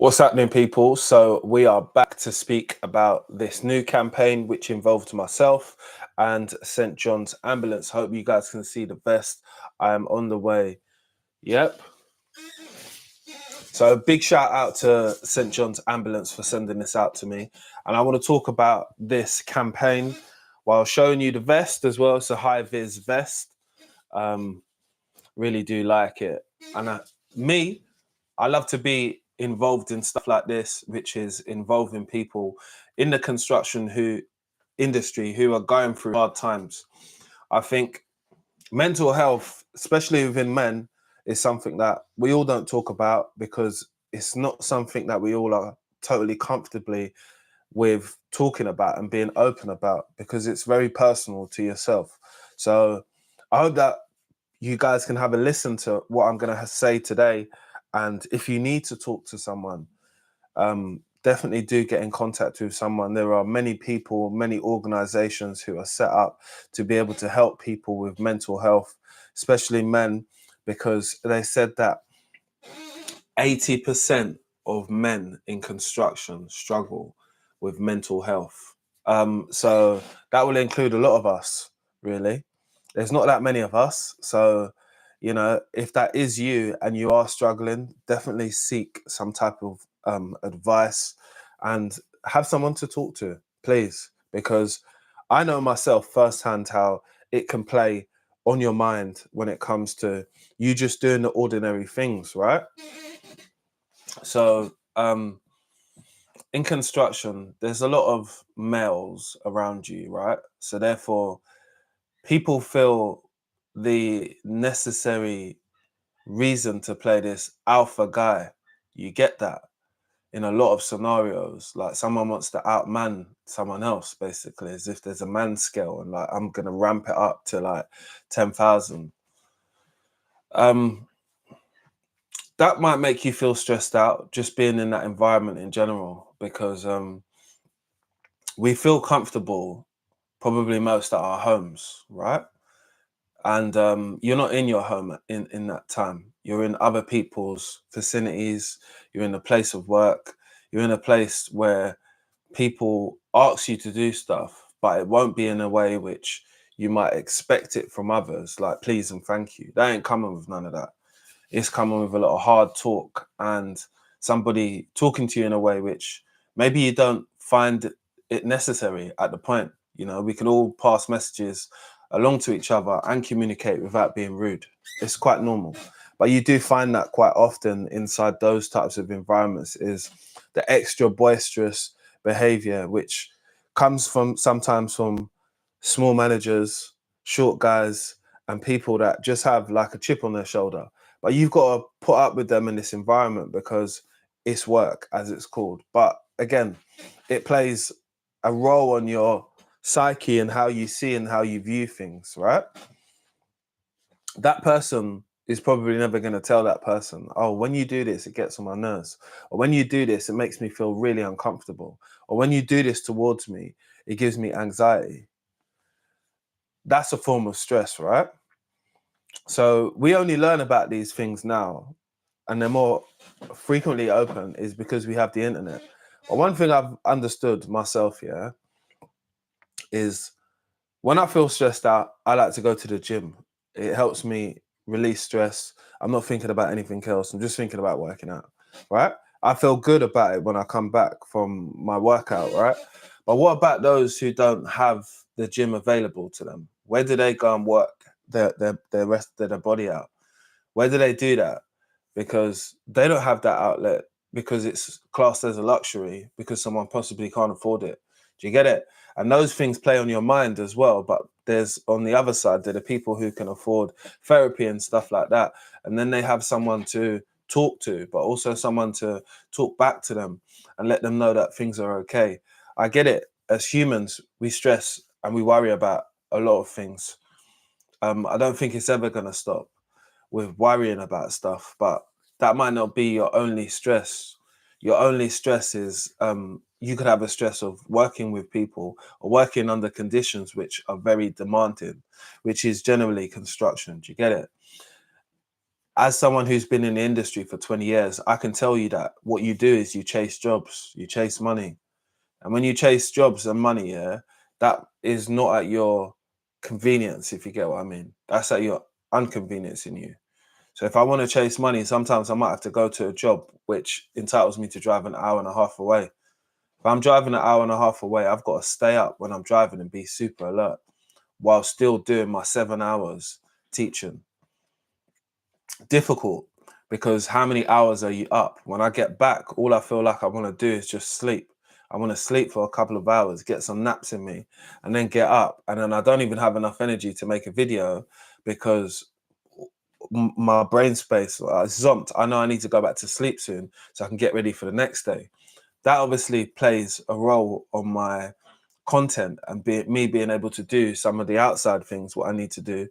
What's happening, people? So we are back to speak about this new campaign, which involved myself and St. John's Ambulance. Hope you guys can see the vest. I am on the way. Yep. So big shout out to St. John's Ambulance for sending this out to me. And I want to talk about this campaign while showing you the vest as well. It's a high vis vest. Really do like it. And I love to be involved in stuff like this, which is involving people in the construction industry who are going through hard times. I think mental health, especially within men, is something that we all don't talk about because it's not something that we all are totally comfortably with talking about and being open about, because it's very personal to yourself. So I hope that you guys can have a listen to what I'm going to say today. And if you need to talk to someone, definitely do get in contact with someone. There are many people, many organizations who are set up to be able to help people with mental health, especially men, because they said that 80% of men in construction struggle with mental health. So that will include a lot of us, really. There's not that many of us. So, if that is you and you are struggling, definitely seek some type of advice and have someone to talk to, please, because I know myself firsthand how it can play on your mind when it comes to you just doing the ordinary things, right? So, in construction, there's a lot of males around you, right? So therefore, people feel the necessary reason to play this alpha guy. You get that in a lot of scenarios. Like someone wants to outman someone else, basically, as if there's a man scale and like I'm gonna ramp it up to like 10,000. That might make you feel stressed out just being in that environment in general, because we feel comfortable probably most at our homes, right? And you're not in your home in that time. You're in other people's vicinities. You're in a place of work. You're in a place where people ask you to do stuff, but it won't be in a way which you might expect it from others, like please and thank you. They ain't coming with none of that. It's coming with a lot of hard talk and somebody talking to you in a way which maybe you don't find it necessary at the point. We can all pass messages along to each other and communicate without being rude. It's quite normal. But you do find that quite often inside those types of environments is the extra boisterous behavior, which comes sometimes from small managers, short guys, and people that just have like a chip on their shoulder. But you've got to put up with them in this environment because it's work, as it's called. But again, it plays a role on your psyche and how you see and how you view things, right? That person is probably never going to tell that person, oh, when you do this, it gets on my nerves. Or when you do this, it makes me feel really uncomfortable. Or when you do this towards me, it gives me anxiety. That's a form of stress, right? So we only learn about these things now, and they're more frequently open is because we have the internet. But one thing I've understood myself, is when I feel stressed out, I like to go to the gym. It helps me release stress. I'm not thinking about anything else. I'm just thinking about working out, right? I feel good about it when I come back from my workout, right? But what about those who don't have the gym available to them? Where do they go and work their rest of their body out? Where do they do that? Because they don't have that outlet, because it's classed as a luxury, because someone possibly can't afford it. Do you get it? And those things play on your mind as well. But there's, on the other side, there are people who can afford therapy and stuff like that. And then they have someone to talk to, but also someone to talk back to them and let them know that things are okay. I get it. As humans, we stress and we worry about a lot of things. I don't think it's ever going to stop with worrying about stuff, but that might not be your only stress. Your only stress is you could have a stress of working with people or working under conditions which are very demanding, which is generally construction. Do you get it? as someone who's been in the industry for 20 years, I can tell you that what you do is you chase jobs, you chase money. And when you chase jobs and money, yeah, that is not at your convenience, if you get what I mean. That's at your inconveniencing you. So if I want to chase money, sometimes I might have to go to a job which entitles me to drive an hour and a half away. If I'm driving an hour and a half away, I've got to stay up when I'm driving and be super alert while still doing my 7 hours teaching. Difficult, because how many hours are you up? When I get back, all I feel like I want to do is just sleep. I want to sleep for a couple of hours, get some naps in me, and then get up. And then I don't even have enough energy to make a video because my brain space is zonked. I know I need to go back to sleep soon so I can get ready for the next day. That obviously plays a role on my content and me being able to do some of the outside things what I need to do.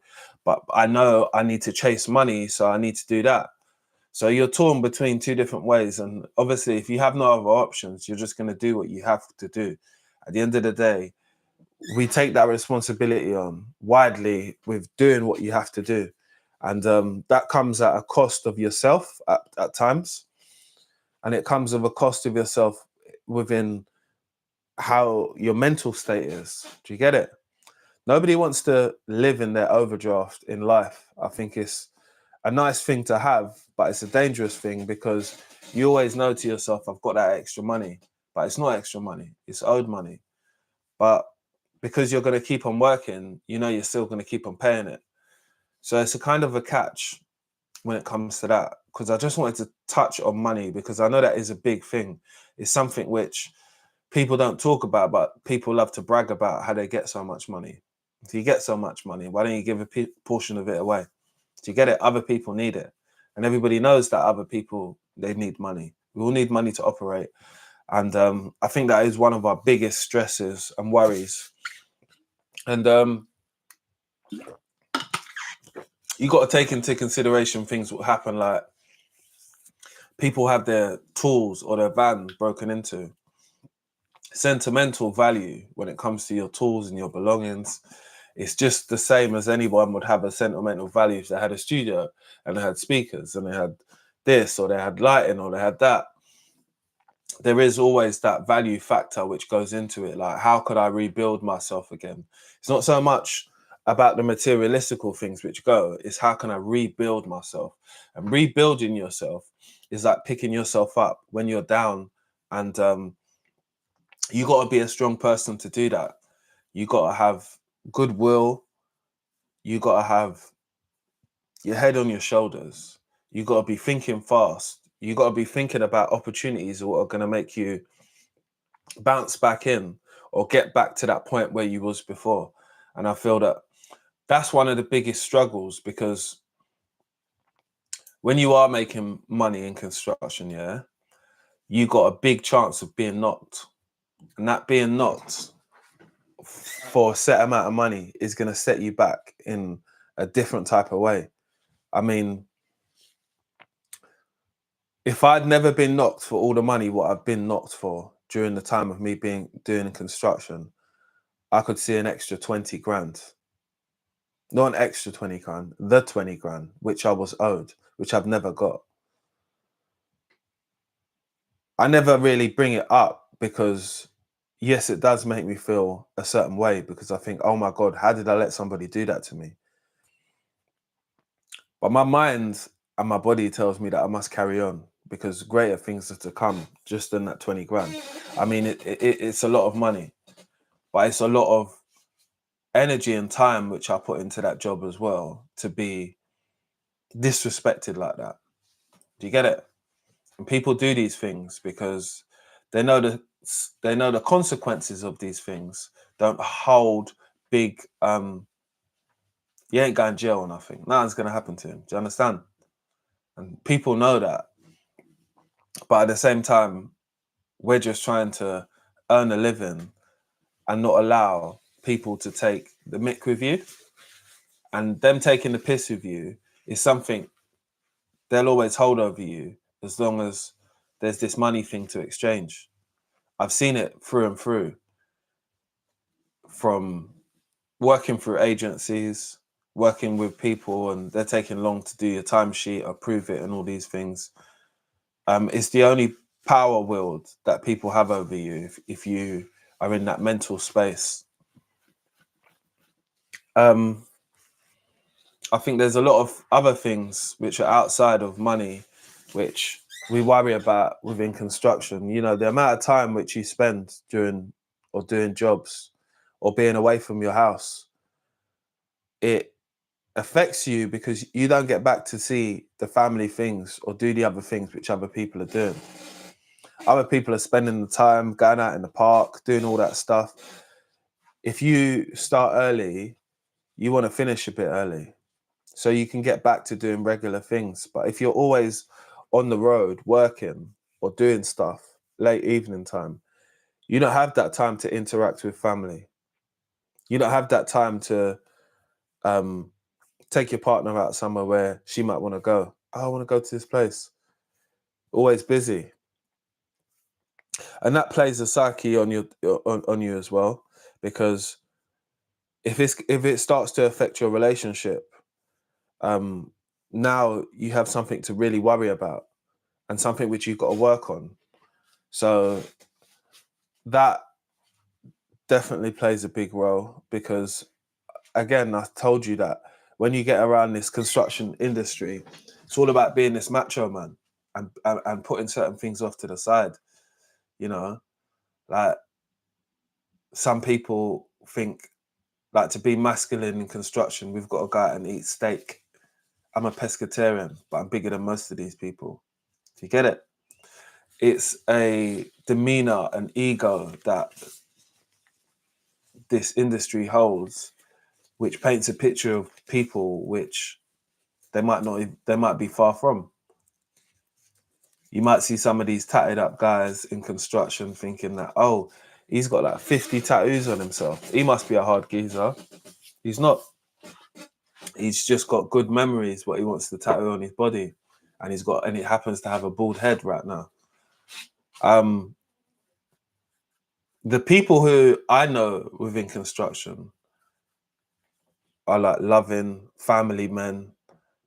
But I know I need to chase money, so I need to do that. So you're torn between two different ways. And obviously, if you have no other options, you're just going to do what you have to do. At the end of the day, we take that responsibility on widely with doing what you have to do. And that comes at a cost of yourself at times. And it comes with a cost of yourself within how your mental state is. Do you get it? Nobody wants to live in their overdraft in life. I think it's a nice thing to have, but it's a dangerous thing because you always know to yourself, I've got that extra money, but it's not extra money, it's owed money. But because you're going to keep on working, you know you're still going to keep on paying it. So it's a kind of a catch when it comes to that, because I just wanted to touch on money because I know that is a big thing. It's something which people don't talk about, but people love to brag about how they get so much money. If you get so much money, why don't you give a portion of it away? Do you get it? Other people need it. And everybody knows that other people, they need money. We all need money to operate. And I think that is one of our biggest stresses and worries. And you got to take into consideration things will happen, like people have their tools or their van broken into. Sentimental value when it comes to your tools and your belongings, it's just the same as anyone would have a sentimental value if they had a studio and they had speakers and they had this or they had lighting or they had that. There is always that value factor which goes into it. Like, how could I rebuild myself again? It's not so much about the materialistical things which go, it's how can I rebuild myself? And rebuilding yourself is like picking yourself up when you're down. And you got to be a strong person to do that. You got to have goodwill. You got to have your head on your shoulders. You got to be thinking fast. You got to be thinking about opportunities that are going to make you bounce back in or get back to that point where you was before. And I feel that that's one of the biggest struggles, because when you are making money in construction, yeah, you got a big chance of being knocked. And that being knocked for a set amount of money is going to set you back in a different type of way. I mean, if I'd never been knocked for all the money what I've been knocked for during the time of me doing construction, I could see an extra 20 grand. Not an extra 20 grand, the 20 grand, which I was owed, which I've never got. I never really bring it up because, yes, it does make me feel a certain way, because I think, oh my God, how did I let somebody do that to me? But my mind and my body tells me that I must carry on because greater things are to come just than that 20 grand. I mean, it's a lot of money, but it's a lot of energy and time which I put into that job as well, to be disrespected like that. Do you get it? And people do these things because they know the consequences of these things don't hold big. You ain't going to jail or nothing. Nothing's going to happen to him. Do you understand? And people know that. But at the same time, we're just trying to earn a living and not allow people to take the mick with you. And them taking the piss with you is something they'll always hold over you as long as there's this money thing to exchange. I've seen it through and through, from working through agencies, working with people and they're taking long to do your timesheet, approve it, and all these things. It's the only power wield that people have over you if you are in that mental space. I think there's a lot of other things which are outside of money, which we worry about within construction. You know, the amount of time which you spend doing jobs or being away from your house, it affects you because you don't get back to see the family things or do the other things which other people are doing. Other people are spending the time going out in the park, doing all that stuff. If you start early, you want to finish a bit early so you can get back to doing regular things. But if you're always on the road working or doing stuff late evening time, you don't have that time to interact with family. You don't have that time to take your partner out somewhere where she might want to go. Oh, I want to go to this place. Always busy. And that plays a psyche on you on you as well, because if it starts to affect your relationship, now you have something to really worry about and something which you've got to work on. So that definitely plays a big role because, again, I told you that when you get around this construction industry, it's all about being this macho man and putting certain things off to the side. You know, like some people think like to be masculine in construction, we've got to go out and eat steak. I'm a pescatarian, but I'm bigger than most of these people. Do you get it? It's a demeanor and ego that this industry holds, which paints a picture of people which they might be far from. You might see some of these tatted up guys in construction thinking that, oh, he's got like 50 tattoos on himself. He must be a hard geezer. He's not. He's just got good memories, what he wants to tattoo on his body. And it happens to have a bald head right now. The people who I know within construction are like loving family men,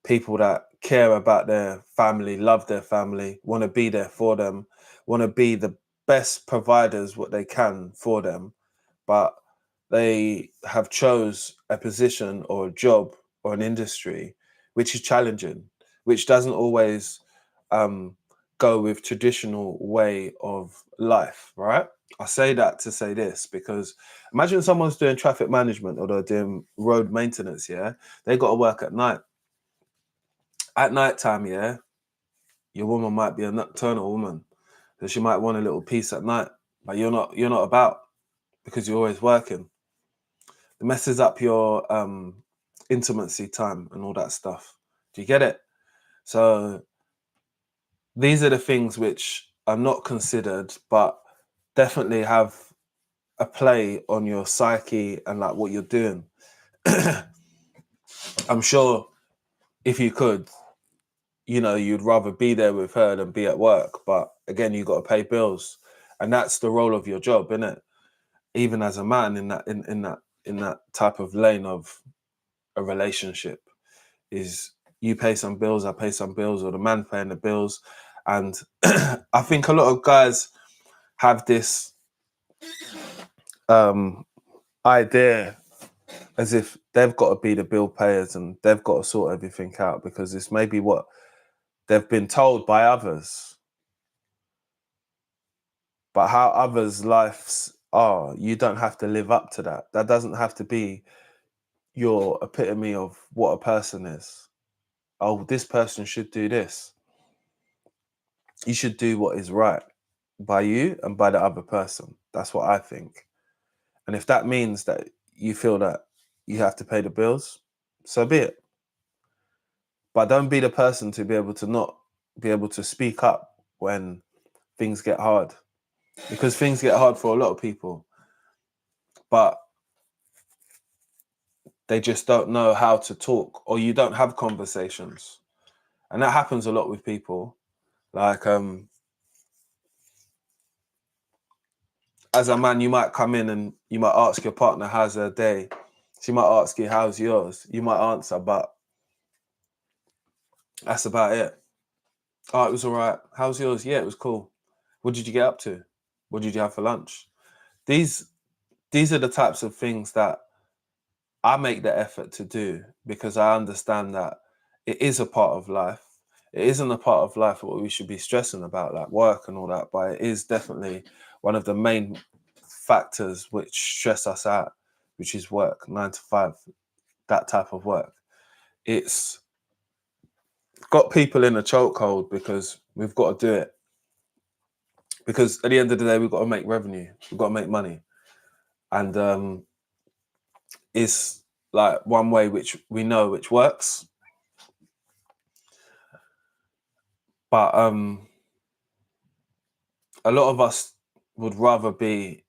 people that care about their family, love their family, want to be there for them, want to be the best providers what they can for them, but they have chose a position or a job or an industry which is challenging, which doesn't always go with traditional way of life, right? I say that to say this because imagine someone's doing traffic management or they're doing road maintenance, yeah? They got to work at night. At night time, yeah, your woman might be a nocturnal woman. So she might want a little peace at night, but you're not about because you're always working. It messes up your intimacy time and all that stuff. Do you get it? So these are the things which are not considered, but definitely have a play on your psyche and like what you're doing. I'm sure if you could, you'd rather be there with her than be at work. But again, you got to pay bills, and that's the role of your job, isn't it? Even as a man in that type of lane of a relationship, is you pay some bills, I pay some bills, or the man paying the bills. And I think a lot of guys have this idea as if they've got to be the bill payers and they've got to sort everything out because it's maybe what they've been told by others. But how others' lives are, you don't have to live up to that. That doesn't have to be your epitome of what a person is. Oh, this person should do this. You should do what is right by you and by the other person. That's what I think. And if that means that you feel that you have to pay the bills, so be it. But don't be the person to be able to not be able to speak up when things get hard. Because things get hard for a lot of people. But they just don't know how to talk, or you don't have conversations. And that happens a lot with people. Like, as a man, you might come in and you might ask your partner, how's her day? She might ask you, how's yours? You might answer, but that's about it. Oh, it was all right. How's yours? Yeah, it was cool. What did you get up to? What did you have for lunch? These are the types of things that I make the effort to do because I understand that it is a part of life. It isn't a part of life what we should be stressing about, like work and all that, but it is definitely one of the main factors which stress us out, which is work, 9 to 5, that type of work. It's got people in a chokehold because we've got to do it. Because at the end of the day, we've got to make revenue, we've got to make money. And it's like one way which we know which works. But a lot of us would rather be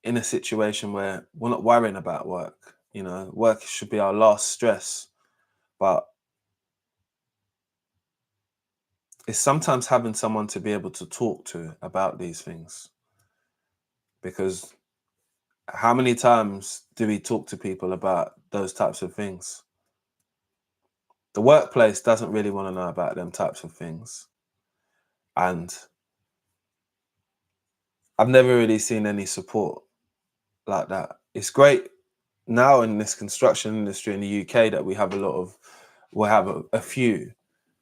in a situation where we're not worrying about work. You know, work should be our last stress. But it's sometimes having someone to be able to talk to about these things. Because how many times do we talk to people about those types of things? The workplace doesn't really want to know about them types of things. And I've never really seen any support like that. It's great now in this construction industry in the UK that we have a few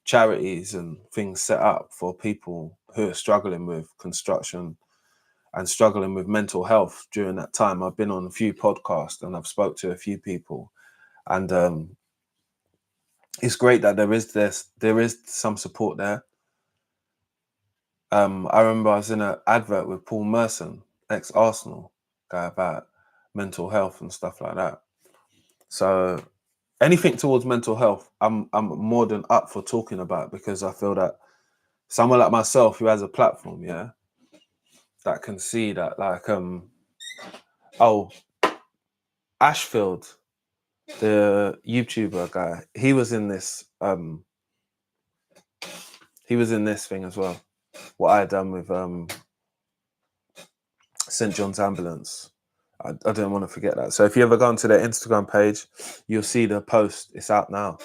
charities and things set up for people who are struggling with construction and struggling with mental health during that time. I've been on a few podcasts and I've spoke to a few people, and it's great that there is some support there. I remember I was in an advert with Paul Merson, ex-Arsenal guy, about mental health and stuff like that. So anything towards mental health, I'm more than up for talking about, because I feel that someone like myself who has a platform, yeah, that can see that, like, Ashfield, the YouTuber guy, he was in this thing as well. What I had done with St. John's Ambulance. I don't want to forget that. So if you ever go onto their Instagram page, you'll see the post. It's out now.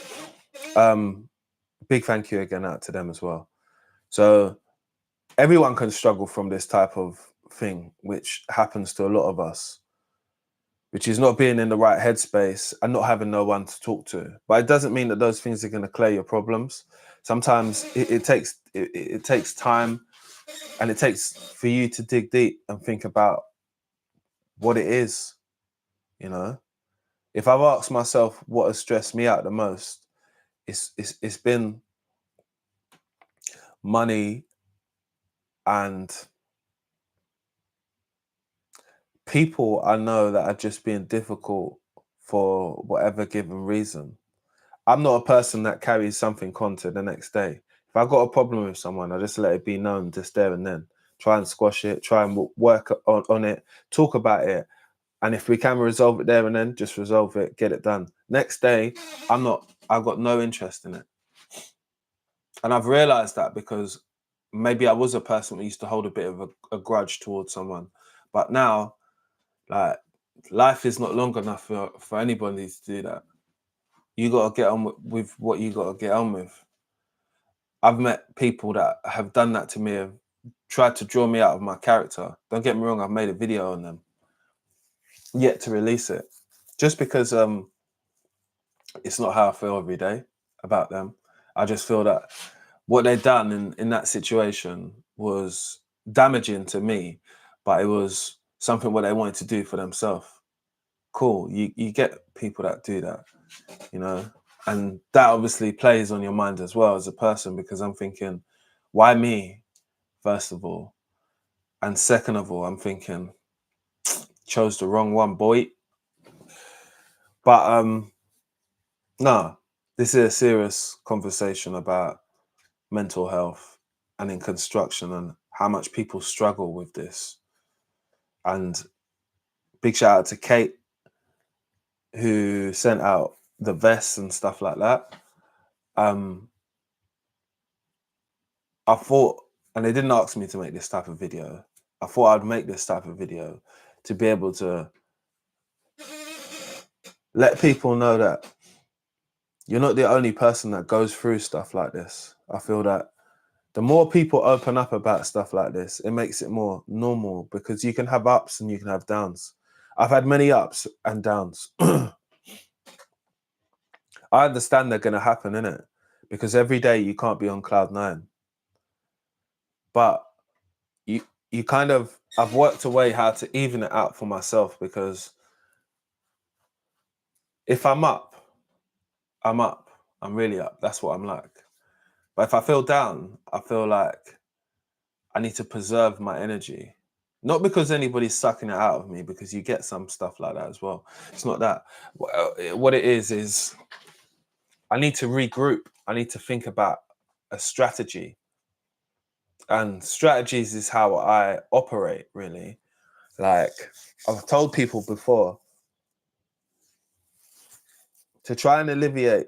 Big thank you again out to them as well. So everyone can struggle from this type of thing, which happens to a lot of us, which is not being in the right headspace and not having no one to talk to. But it doesn't mean that those things are going to clear your problems. Sometimes it takes time, and it takes for you to dig deep and think about what it is. You know, if I've asked myself what has stressed me out the most, it's been money and people I know that are just being difficult for whatever given reason. I'm not a person that carries something on to the next day. If I got a problem with someone, I just let it be known just there and then. Try and squash it, try and work on it, talk about it. And if we can resolve it there and then, just resolve it, get it done. Next day, I've got no interest in it. And I've realized that because maybe I was a person who used to hold a bit of a grudge towards someone. But now, like, life is not long enough for anybody to do that. You got to get on with what you got to get on with. I've met people that have done that to me, have tried to draw me out of my character. Don't get me wrong, I've made a video on them, yet to release it. Just because it's not how I feel every day about them. I just feel that what they've done in that situation was damaging to me, but it was something what they wanted to do for themselves. Cool. You get people that do that, you know, and that obviously plays on your mind as well as a person, because I'm thinking, why me, first of all? And second of all, I'm thinking, chose the wrong one, boy. But no, this is a serious conversation about mental health and in construction and how much people struggle with this. And big shout out to Kate, who sent out the vests and stuff like that. I thought, and they didn't ask me to make this type of video, I thought I'd make this type of video to be able to let people know that you're not the only person that goes through stuff like this. I feel that the more people open up about stuff like this, it makes it more normal, because you can have ups and you can have downs. I've had many ups and downs. I understand they're going to happen, innit? Because every day you can't be on cloud nine. But you kind of, I've worked a way how to even it out for myself, because if I'm up, I'm up. I'm really up. That's what I'm like. But if I feel down, I feel like I need to preserve my energy. Not because anybody's sucking it out of me, because you get some stuff like that as well. It's not that. What it is I need to regroup. I need to think about a strategy. And strategies is how I operate, really. Like, I've told people before, to try and alleviate,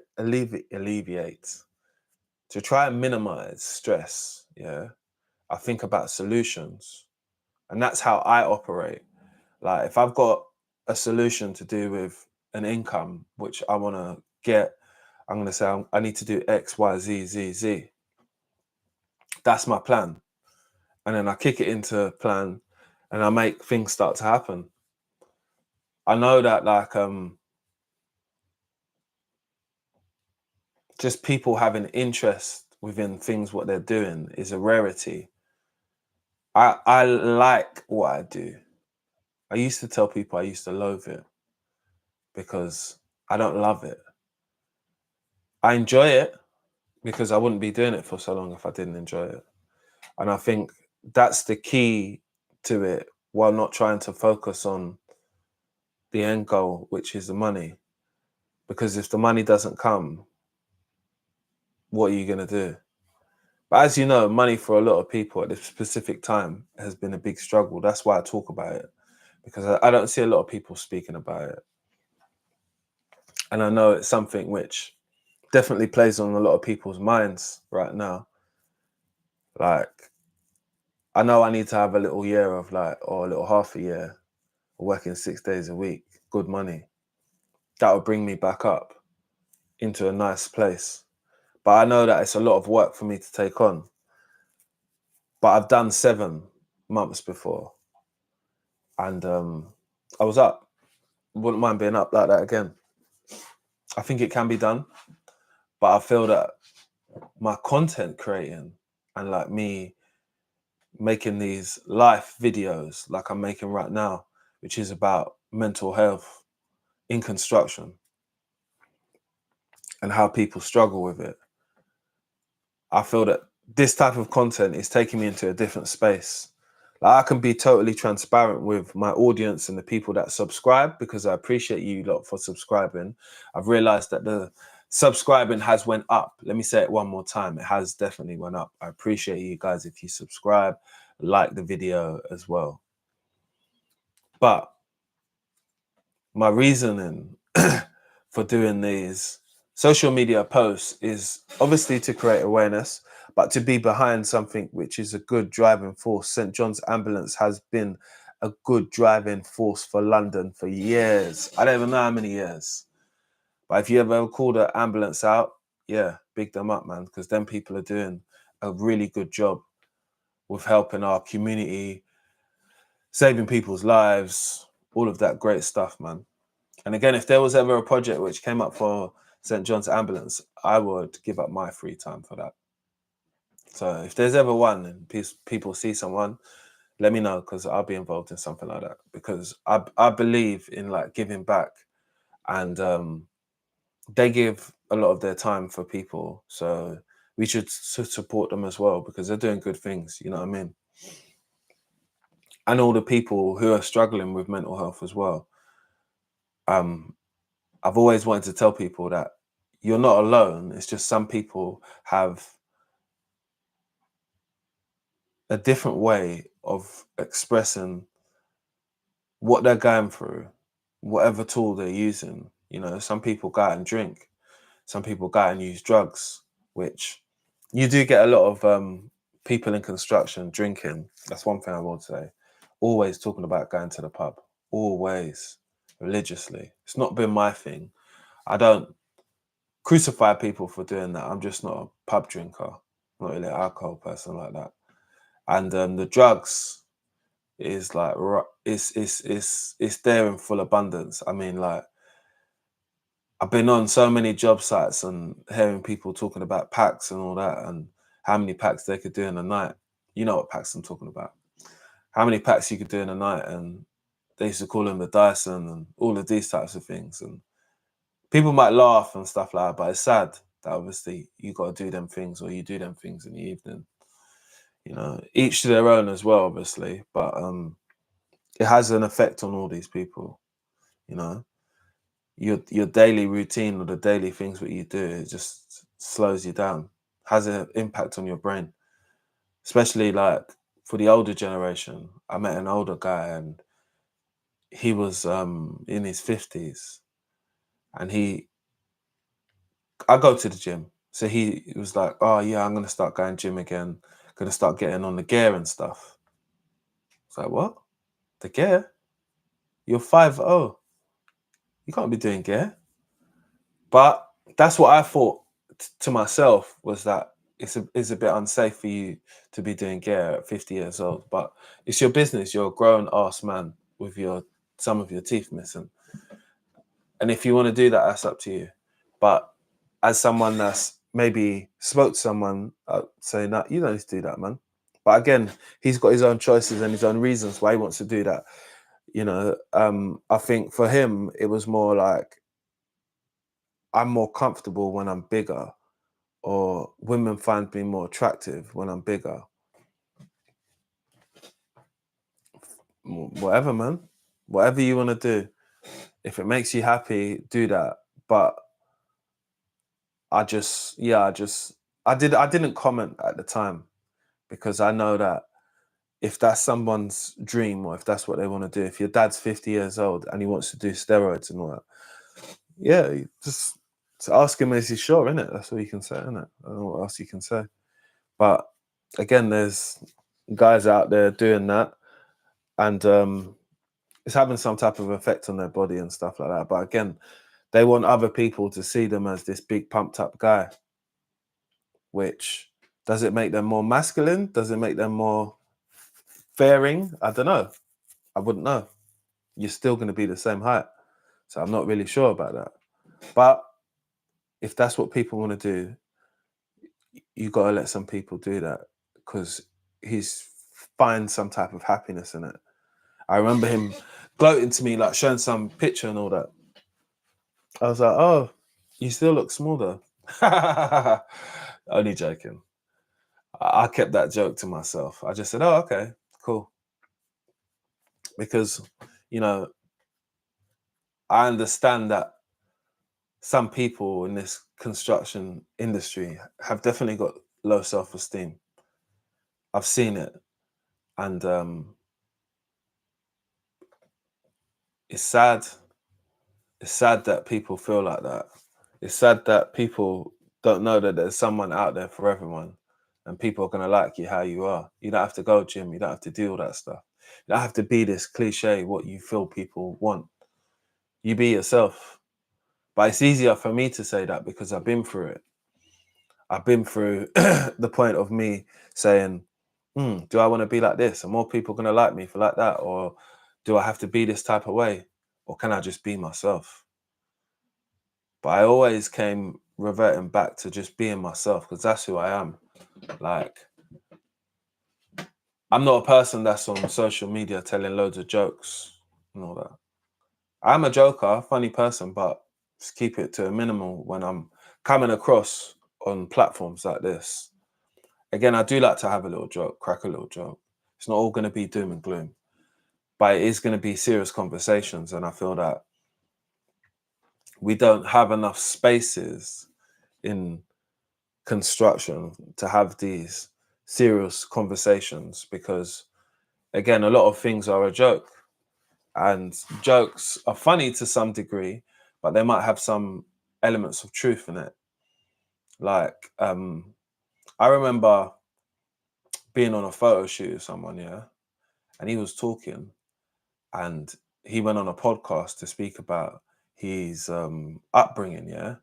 to try and minimize stress, yeah, I think about solutions. And that's how I operate. Like, if I've got a solution to do with an income, which I want to get, I'm going to say, I need to do X, Y, Z, Z, Z. That's my plan. And then I kick it into plan and I make things start to happen. I know that, like, just people having interest within things, what they're doing, is a rarity. I like what I do. I used to tell people I used to loathe it, because I don't love it. I enjoy it, because I wouldn't be doing it for so long if I didn't enjoy it. And I think that's the key to it, while not trying to focus on the end goal, which is the money. Because if the money doesn't come, what are you going to do? But as you know, money for a lot of people at this specific time has been a big struggle. That's why I talk about it, because I don't see a lot of people speaking about it. And I know it's something which definitely plays on a lot of people's minds right now. Like, I know I need to have a little year of, like, or a little half a year working 6 days a week, good money. That would bring me back up into a nice place. But I know that it's a lot of work for me to take on. But I've done 7 months before, and I was up. Wouldn't mind being up like that again. I think it can be done, but I feel that my content creating, and like me making these life videos like I'm making right now, which is about mental health in construction and how people struggle with it, I feel that this type of content is taking me into a different space. Like, I can be totally transparent with my audience and the people that subscribe, because I appreciate you lot for subscribing. I've realized that the subscribing has went up. Let me say it one more time. It has definitely went up. I appreciate you guys if you subscribe, like the video as well. But my reasoning for doing these social media posts is obviously to create awareness, but to be behind something which is a good driving force. St. John's Ambulance has been a good driving force for London for years. I don't even know how many years. But if you ever called an ambulance out, yeah, big them up, man, because them people are doing a really good job with helping our community, saving people's lives, all of that great stuff, man. And again, if there was ever a project which came up for St. John's Ambulance, I would give up my free time for that. So if there's ever one and people see someone, let me know, because I'll be involved in something like that. Because I believe in, like, giving back, and they give a lot of their time for people. So we should support them as well, because they're doing good things, you know what I mean? And all the people who are struggling with mental health as well. I've always wanted to tell people that you're not alone. It's just some people have a different way of expressing what they're going through, whatever tool they're using. You know, some people go out and drink, some people go out and use drugs, which you do get a lot of people in construction drinking. That's one thing I will say. Always talking about going to the pub, always. religiously. It's not been my thing. I don't crucify people for doing that. I'm just not a pub drinker, not really an alcohol person like that. And the drugs is like it's there in full abundance. I mean, like, I've been on so many job sites and hearing people talking about packs and all that, and how many packs they could do in a night. You know what packs I'm talking about. How many packs you could do in a night, and they used to call them the Dyson and all of these types of things. And people might laugh and stuff like that, but it's sad that obviously you got to do them things, or you do them things in the evening. You know, each to their own as well, obviously, but it has an effect on all these people. You know, your daily routine or the daily things that you do, it just slows you down, has an impact on your brain, especially like for the older generation. I met an older guy, and he was in his 50s, and I go to the gym, so he was like, oh yeah, I'm gonna start going gym again, gonna start getting on the gear and stuff. It's like, what? The gear? You're 5'0". You can't be doing gear. But that's what I thought to myself, was that it's a bit unsafe for you to be doing gear at 50 years old. But it's your business. You're a grown ass man with some of your teeth missing. And if you want to do that, that's up to you. But as someone that's maybe spoke to someone saying that, you don't need to do that, man. But again, he's got his own choices and his own reasons why he wants to do that. You know, I think for him, it was more like, I'm more comfortable when I'm bigger, or women find me more attractive when I'm bigger. Whatever, man. Whatever you want to do. If it makes you happy, do that. But I didn't comment at the time, because I know that if that's someone's dream, or if that's what they want to do, if your dad's 50 years old and he wants to do steroids and all that, yeah, you just ask him, is he sure, innit? That's all you can say, innit? I don't know what else you can say. But again, there's guys out there doing that, and it's having some type of effect on their body and stuff like that. But again, they want other people to see them as this big pumped up guy, which, does it make them more masculine? Does it make them more fairing? I don't know. I wouldn't know. You're still going to be the same height. So I'm not really sure about that. But if that's what people want to do, you got to let some people do that, because he's find some type of happiness in it. I remember him gloating to me, like showing some picture and all that. I was like, oh, you still look small though. Only joking. I kept that joke to myself. I just said, oh, okay, cool. Because, you know, I understand that some people in this construction industry have definitely got low self-esteem. I've seen it. And it's sad. It's sad that people feel like that. It's sad that people don't know that there's someone out there for everyone, and people are going to like you how you are. You don't have to go gym. You don't have to do all that stuff. You don't have to be this cliche, what you feel people want. You be yourself. But it's easier for me to say that because I've been through it. I've been through the point of me saying, do I want to be like this? Are more people going to like me for like that? Or do I have to be this type of way? Or can I just be myself? But I always came reverting back to just being myself, because that's who I am. Like, I'm not a person that's on social media telling loads of jokes and all that. I'm a joker, funny person, but just keep it to a minimum when I'm coming across on platforms like this. Again, I do like to have a little joke, crack a little joke. It's not all going to be doom and gloom, but it is going to be serious conversations. And I feel that we don't have enough spaces in construction to have these serious conversations, because again, a lot of things are a joke, and jokes are funny to some degree, but they might have some elements of truth in it. Like, I remember being on a photo shoot with someone, yeah, and he was talking, and he went on a podcast to speak about his upbringing, yeah,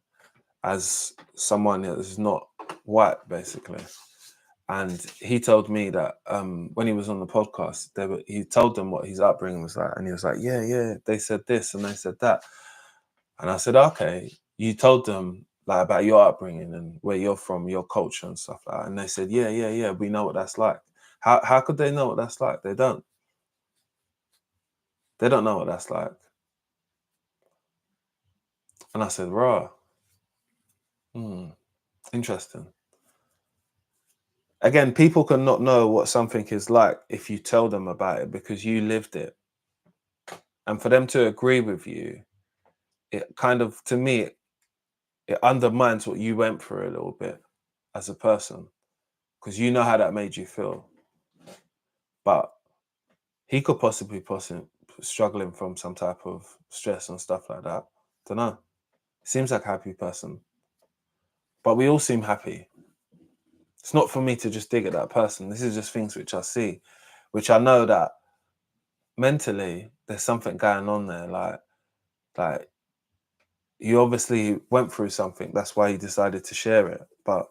as someone that is not white, basically. And he told me that when he was on the podcast, he told them what his upbringing was like, and he was like, yeah, they said this and they said that, and I said, okay, you told them like about your upbringing and where you're from, your culture and stuff like that, and they said, yeah, we know what that's like. How could they know what that's like? They don't know what that's like. And I said, rah, interesting. Again, people can not know what something is like if you tell them about it because you lived it. And for them to agree with you, it kind of, to me, it undermines what you went through a little bit as a person, because you know how that made you feel. But he could possibly struggling from some type of stress and stuff like that. Don't know. Seems like a happy person. But we all seem happy. It's not for me to just dig at that person. This is just things which I see, which I know that mentally there's something going on there. Like you obviously went through something. That's why you decided to share it. But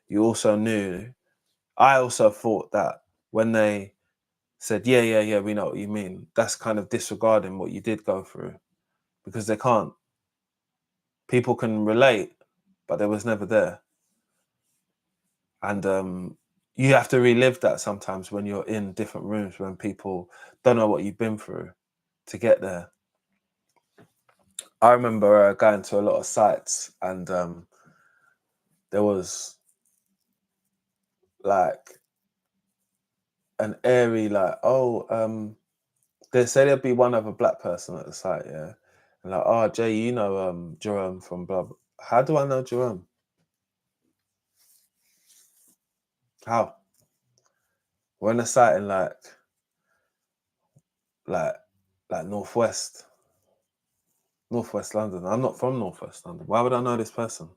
you also knew, I also thought that when they said, yeah, we know what you mean, that's kind of disregarding what you did go through, because they can't. People can relate, but they was never there. And you have to relive that sometimes when you're in different rooms, when people don't know what you've been through to get there. I remember going to a lot of sites, and there was like an airy, like, they say there'd be one other black person at the site, yeah. And like, oh, Jay, you know Jerome from blah, blah. How do I know Jerome? How? We're in a site in like northwest London. I'm not from northwest London. Why would I know this person?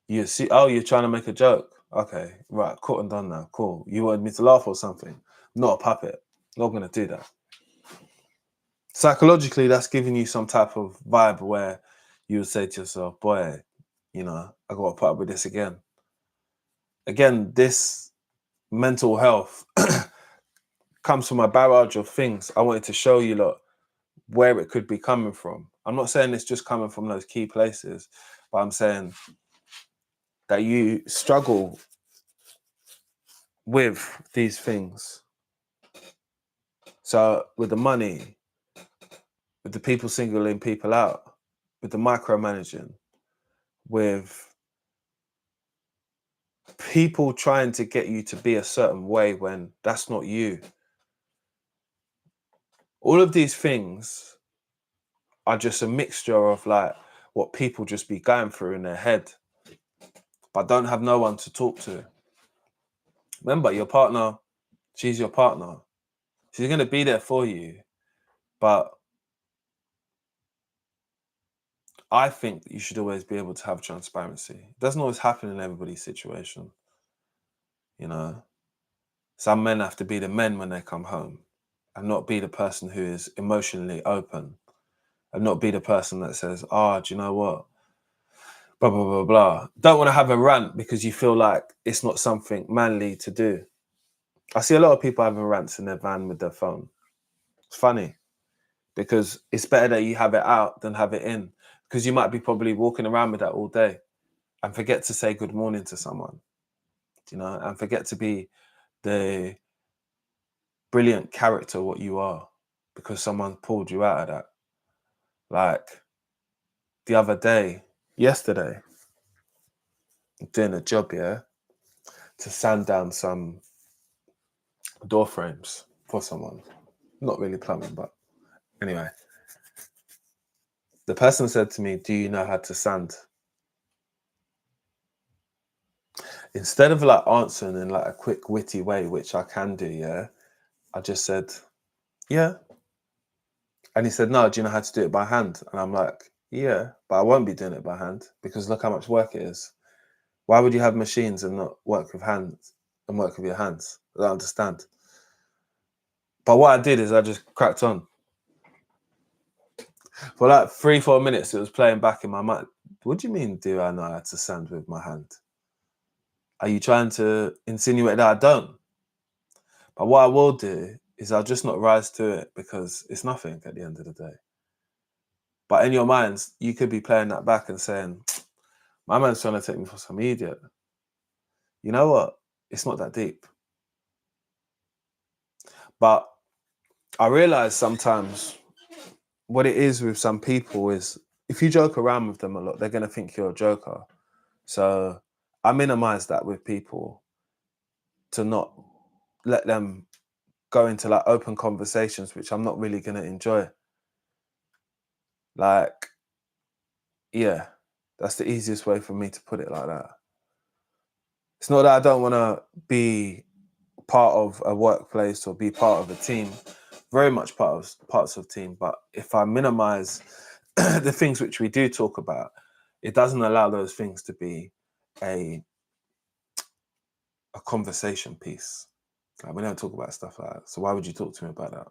You see, oh, you're trying to make a joke. Okay, right, caught and done now. Cool. You wanted me to laugh or something? Not a puppet. Not gonna do that. Psychologically, that's giving you some type of vibe where you would say to yourself, boy, I got to put up with this again. Again, this mental health comes from a barrage of things. I wanted to show you lot where it could be coming from. I'm not saying it's just coming from those key places, but I'm saying that you struggle with these things. So with the money, with the people singling people out, with the micromanaging, with people trying to get you to be a certain way when that's not you. All of these things are just a mixture of like what people just be going through in their head, but don't have no one to talk to. Remember, your partner, she's your partner. She's going to be there for you. But I think that you should always be able to have transparency. It doesn't always happen in everybody's situation. Some men have to be the men when they come home and not be the person who is emotionally open, and not be the person that says, do you know what? Blah, blah, blah, blah. Don't want to have a rant because you feel like it's not something manly to do. I see a lot of people having rants in their van with their phone. It's funny because it's better that you have it out than have it in, because you might be probably walking around with that all day and forget to say good morning to someone, and forget to be the brilliant character what you are because someone pulled you out of that. Like the other day, yesterday, doing a job, yeah, to sand down some door frames for someone. Not really plumbing, but anyway. The person said to me, do you know how to sand? Instead of like answering in like a quick, witty way, which I can do, yeah, I just said, yeah. And he said, no, do you know how to do it by hand? And I'm like, yeah, but I won't be doing it by hand because look how much work it is. Why would you have machines and not work with hands and work with your hands? I don't understand. But what I did is I just cracked on. For like 3-4 minutes, it was playing back in my mind. What do you mean, do I know how to sand with my hand? Are you trying to insinuate that I don't? But what I will do is I'll just not rise to it because it's nothing at the end of the day. But in your minds, you could be playing that back and saying, my man's trying to take me for some idiot. You know what? It's not that deep. But I realize sometimes what it is with some people is if you joke around with them a lot, they're going to think you're a joker. So I minimize that with people to not let them go into like open conversations, which I'm not really going to enjoy. Like, yeah, that's the easiest way for me to put it like that. It's not that I don't want to be part of a workplace or be part of a team, very much parts of team. But if I minimize the things which we do talk about, it doesn't allow those things to be a conversation piece. Like, we don't talk about stuff like that. So why would you talk to me about that?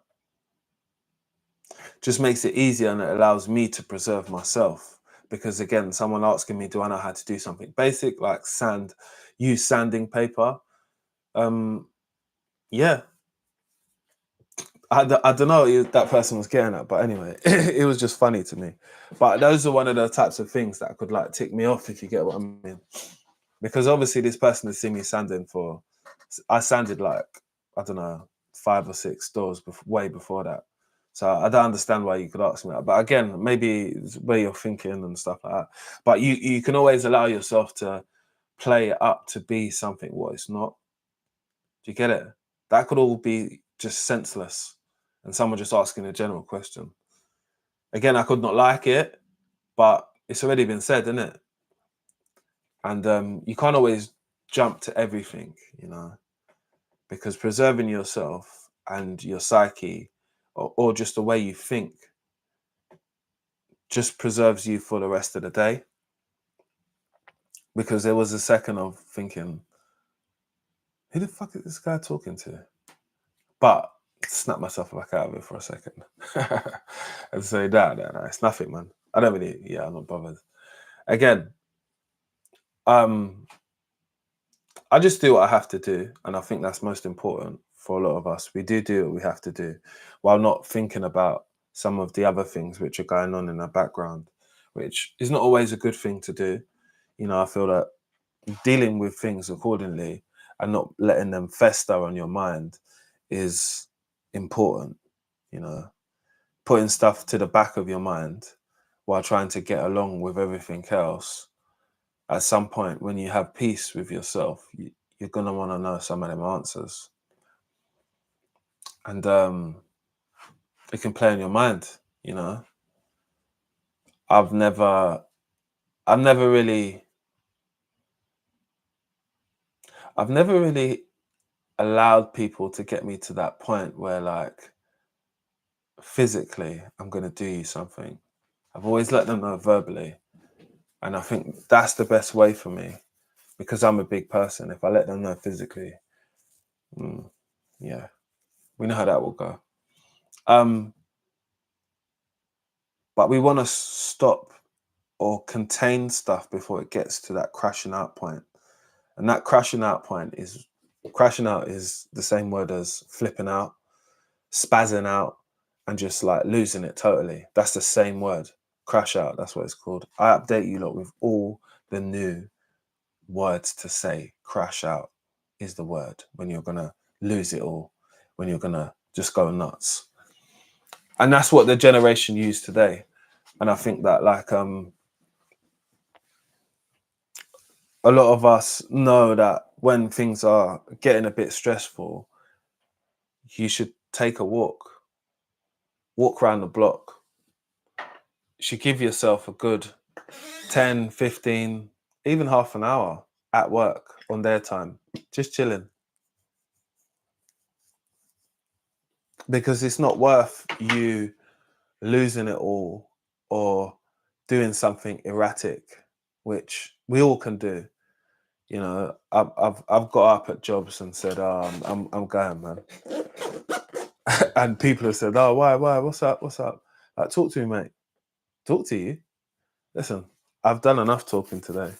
Just makes it easier and it allows me to preserve myself. Because again, someone asking me, do I know how to do something basic like use sanding paper? Yeah. I don't know what that person was getting at, but anyway, it was just funny to me. But those are one of the types of things that could like tick me off, if you get what I mean. Because obviously this person has seen me sanding I sanded like, I don't know, 5 or 6 doors way before that. So I don't understand why you could ask me that. But again, maybe it's where you're thinking and stuff like that. But you can always allow yourself to play it up to be something what it's not. Do you get it? That could all be just senseless and someone just asking a general question. Again, I could not like it, but it's already been said, isn't it? And you can't always jump to everything, because preserving yourself and your psyche or just the way you think just preserves you for the rest of the day. Because there was a second of thinking, who the fuck is this guy talking to? But snap myself back out of it for a second and say, no, it's nothing, man. I'm not bothered. Again, I just do what I have to do, and I think that's most important for a lot of us. We do what we have to do while not thinking about some of the other things which are going on in the background, which is not always a good thing to do. I feel that dealing with things accordingly and not letting them fester on your mind is important. Putting stuff to the back of your mind while trying to get along with everything else, at some point when you have peace with yourself, you're going to want to know some of them answers. And it can play in your mind. I've never really allowed people to get me to that point where like physically I'm going to do you something. I've always let them know verbally, and I think that's the best way for me, because I'm a big person. If I let them know physically, yeah, we know how that will go. But we want to stop or contain stuff before it gets to that crashing out point. And that crashing out is the same word as flipping out, spazzing out, and just like losing it totally. That's the same word. Crash out, that's what it's called. I update you lot with all the new words to say. Crash out is the word when you're gonna lose it all, when you're gonna just go nuts. And that's what the generation use today. And I think that like a lot of us know that when things are getting a bit stressful, you should take a walk around the block. You should give yourself a good 10, 15, even half an hour at work on their time, just chilling. Because it's not worth you losing it all or doing something erratic, which we all can do. I've got up at jobs and said, "Oh, I'm going, man," and people have said, "Oh, why? What's up? Like, talk to me, mate." Talk to you. Listen, I've done enough talking today.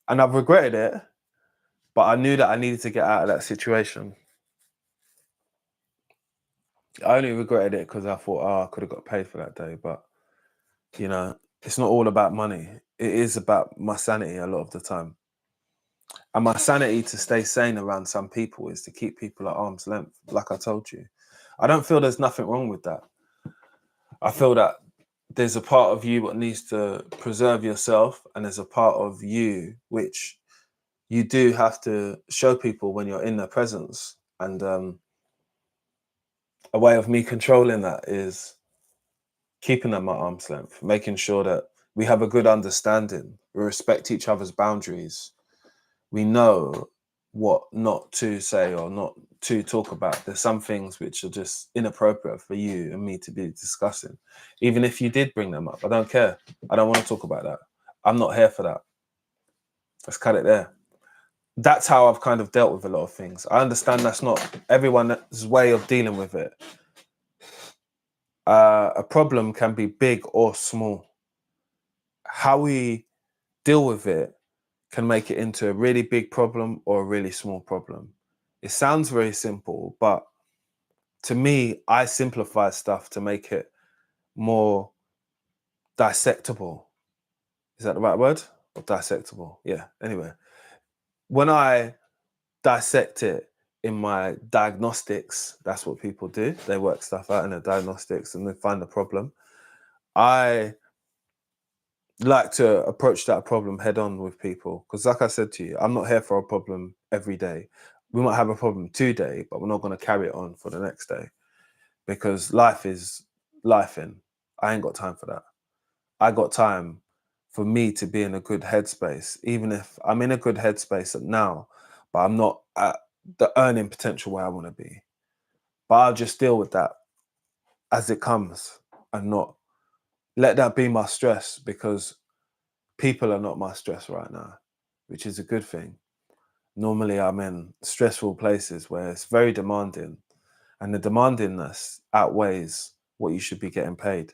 And I've regretted it, but I knew that I needed to get out of that situation. I only regretted it because I thought, oh, I could have got paid for that day. But, you know, it's not all about money. It is about my sanity a lot of the time. And my sanity to stay sane around some people is to keep people at arm's length, like I told you. I don't feel there's nothing wrong with that. I feel that there's a part of you that needs to preserve yourself, and there's a part of you which you do have to show people when you're in their presence. And a way of me controlling that is keeping them at arm's length, making sure that we have a good understanding, we respect each other's boundaries, we know what not to say or not to talk about. There's some things which are just inappropriate for you and me to be discussing. Even if you did bring them up, I don't care. I don't want to talk about that. I'm not here for that. Let's cut it there. That's how I've kind of dealt with a lot of things. I understand that's not everyone's way of dealing with it. A problem can be big or small. How we deal with it can make it into a really big problem or a really small problem. It sounds very simple, but to me, I simplify stuff to make it more dissectable. Is that the right word? Or dissectable? Yeah. Anyway, when I dissect it in my diagnostics, that's what people do. They work stuff out in their diagnostics and they find the problem. I like to approach that problem head on with people because, like I said to you, I'm not here for a problem every day. We might have a problem today, but we're not going to carry it on for the next day because life is life. I ain't got time for that. I got time for me to be in a good headspace, even if I'm in a good headspace now, but I'm not at the earning potential where I want to be. But I'll just deal with that as it comes and not let that be my stress, because people are not my stress right now, which is a good thing. Normally I'm in stressful places where it's very demanding, and the demandingness outweighs what you should be getting paid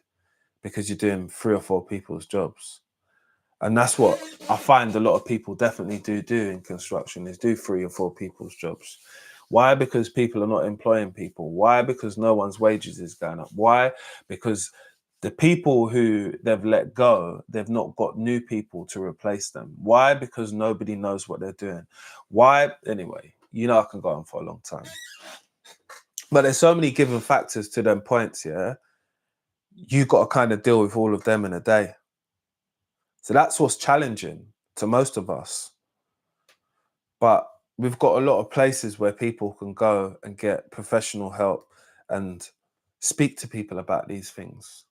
because you're doing 3 or 4 people's jobs. And that's what I find a lot of people definitely do in construction, is do 3 or 4 people's jobs. Why? Because people are not employing people. Why? Because no one's wages is going up. Why? Because the people who they've let go, they've not got new people to replace them. Why? Because nobody knows what they're doing. Why? Anyway, you know, I can go on for a long time. But there's so many given factors to them points, yeah? You got to kind of deal with all of them in a day. So that's what's challenging to most of us. But we've got a lot of places where people can go and get professional help and speak to people about these things.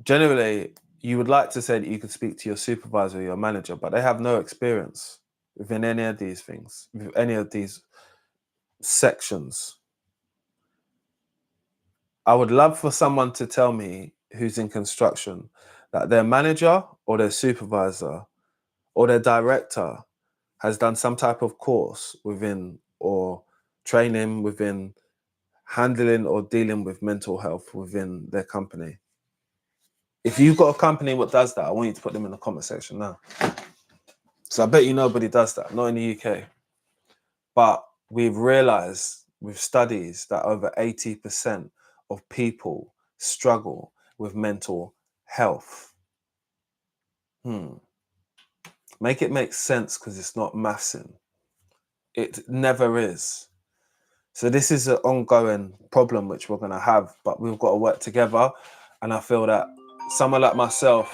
Generally, you would like to say that you could speak to your supervisor or your manager, but they have no experience within any of these things, with any of these sections. I would love for someone to tell me who's in construction that their manager or their supervisor or their director has done some type of course within or training within handling or dealing with mental health within their company. If you've got a company that does that, I want you to put them in the comment section now. So I bet you nobody does that, not in the UK. But we've realized with studies that over 80% of people struggle with mental health. Make it make sense, because it's not mathsing. It never is. So this is an ongoing problem which we're going to have, but we've got to work together. And I feel that someone like myself,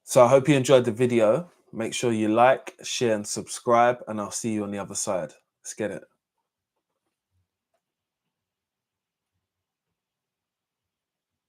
so I hope you enjoyed the video. Make sure you like, share and subscribe, and I'll see you on the other side. Let's get it.